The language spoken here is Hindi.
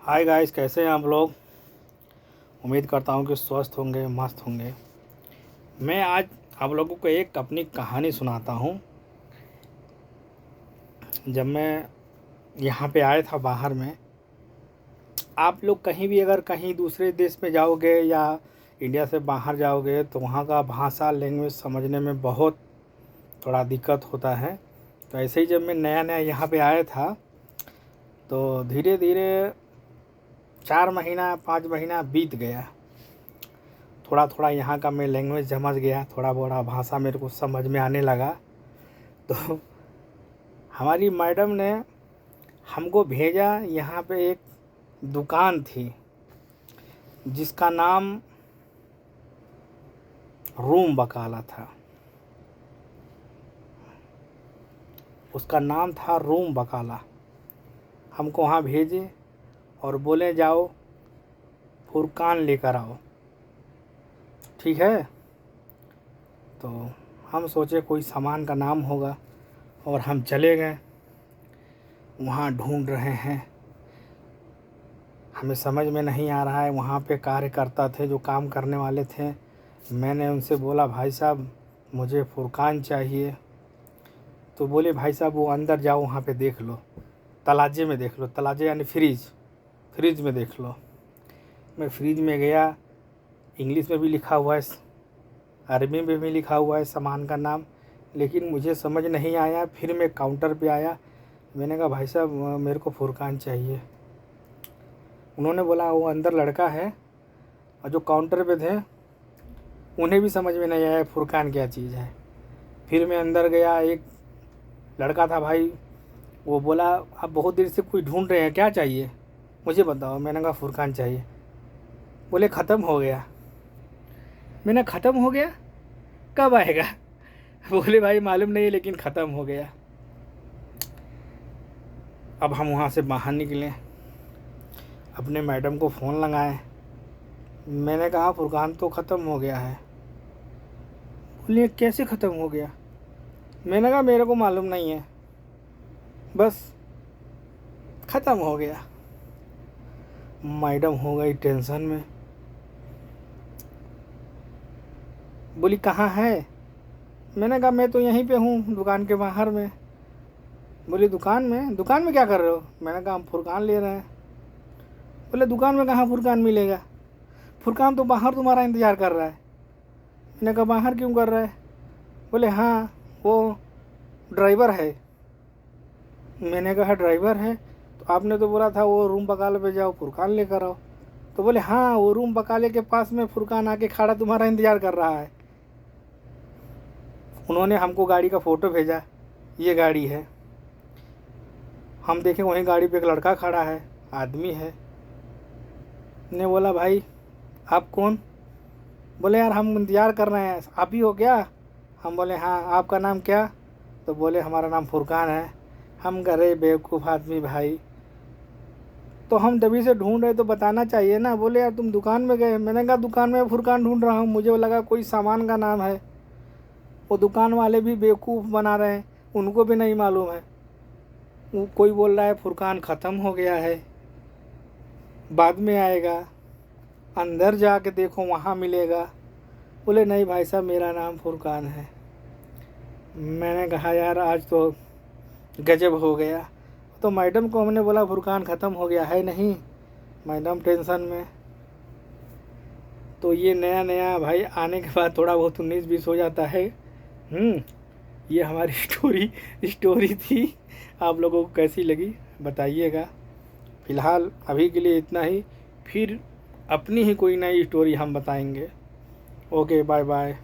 हाय गाइस, कैसे हैं आप लोग। उम्मीद करता हूँ कि स्वस्थ होंगे, मस्त होंगे। मैं आज आप लोगों को एक अपनी कहानी सुनाता हूँ। जब मैं यहाँ पे आया था बाहर में, आप लोग कहीं भी अगर कहीं दूसरे देश में जाओगे या इंडिया से बाहर जाओगे तो वहाँ का भाषा लैंग्वेज समझने में बहुत थोड़ा दिक्कत होता है। तो ऐसे ही जब मैं नया नया यहाँ पे आया था तो धीरे धीरे 4 महीना 5 महीना बीत गया। थोड़ा थोड़ा यहाँ का मैं लैंग्वेज समझ गया, थोड़ा बड़ा भाषा मेरे को समझ में आने लगा। तो हमारी मैडम ने हमको भेजा, यहाँ पे एक दुकान थी जिसका नाम रूम बकाला था। उसका नाम था रूम बकाला। हमको वहाँ भेजे और बोले जाओ फुरकान लेकर आओ, ठीक है। तो हम सोचे कोई सामान का नाम होगा और हम चले गए। वहाँ ढूंढ रहे हैं, हमें समझ में नहीं आ रहा है। वहाँ पे कार्यकर्ता थे जो काम करने वाले थे। मैंने उनसे बोला भाई साहब मुझे फुरकान चाहिए। तो बोले भाई साहब वो अंदर जाओ, वहाँ पे देख लो, तलाजे में देख लो। तलाजे यानी फ्रिज में देख लो। मैं फ्रिज में गया, इंग्लिश में भी लिखा हुआ है, अरबी में भी लिखा हुआ है सामान का नाम, लेकिन मुझे समझ नहीं आया। फिर मैं काउंटर पे आया, मैंने कहा भाई साहब मेरे को फुरकान चाहिए। उन्होंने बोला वो अंदर लड़का है, और जो काउंटर पे थे उन्हें भी समझ में नहीं आया फुरकान क्या चीज़ है। फिर मैं अंदर गया, एक लड़का था भाई, वो बोला आप बहुत देर से कोई ढूंढ रहे हैं, क्या चाहिए मुझे बताओ। मैंने कहा फुरकान चाहिए। बोले ख़त्म हो गया। मैंने ख़त्म हो गया, कब आएगा? बोले भाई मालूम नहीं लेकिन ख़त्म हो गया। अब हम वहाँ से बाहर निकले, अपने मैडम को फ़ोन लगाए। मैंने कहा फुरकान तो ख़त्म हो गया है। बोले कैसे ख़त्म हो गया? मैंने कहा मेरे को मालूम नहीं है, बस ख़त्म हो गया। मैडम हो गई टेंशन में, बोली कहाँ है? मैंने कहा मैं तो यहीं पे हूँ दुकान के बाहर में। बोली दुकान में क्या कर रहे हो? मैंने कहा हम फुरकान ले रहे हैं। बोले दुकान में कहाँ फुरकान मिलेगा? फुरकान तो बाहर तुम्हारा इंतज़ार कर रहा है। मैंने कहा बाहर क्यों कर रहा है? बोले हाँ वो ड्राइवर है। मैंने कहा ड्राइवर है, तो आपने तो बोला था वो रूम बकाले पे जाओ फुरकान लेकर आओ। तो बोले हाँ वो रूम बकाले के पास में फुरकान आके खड़ा तुम्हारा इंतज़ार कर रहा है। उन्होंने हमको गाड़ी का फ़ोटो भेजा, ये गाड़ी है। हम देखें वहीं गाड़ी पे एक लड़का खड़ा है, आदमी है। ने बोला भाई आप कौन? बोले यार हम इंतज़ार कर रहे हैं, आप ही हो क्या? हम बोले हाँ, आपका नाम क्या? तो बोले हमारा नाम फुरकान है। हम कह रहे बेवकूफ़ आदमी भाई, तो हम तभी से ढूंढ रहे तो बताना चाहिए ना। बोले यार तुम दुकान में गए। मैंने कहा दुकान में फुरकान ढूंढ रहा हूँ, मुझे लगा कोई सामान का नाम है। वो दुकान वाले भी बेवकूफ़ बना रहे हैं, उनको भी नहीं मालूम है। वो कोई बोल रहा है फुरकान ख़त्म हो गया है, बाद में आएगा, अंदर जाके देखो वहाँ मिलेगा। बोले नहीं भाई साहब मेरा नाम फुरकान है। मैंने कहा यार आज तो गजब हो गया। तो मैडम को हमने बोला फुरकान ख़त्म हो गया है, नहीं। मैडम टेंशन में। तो ये नया नया भाई आने के बाद थोड़ा बहुत 19-20 हो जाता है। ये हमारी स्टोरी थी। आप लोगों को कैसी लगी बताइएगा। फ़िलहाल अभी के लिए इतना ही, फिर अपनी ही कोई नई स्टोरी हम बताएंगे। Okay bye bye.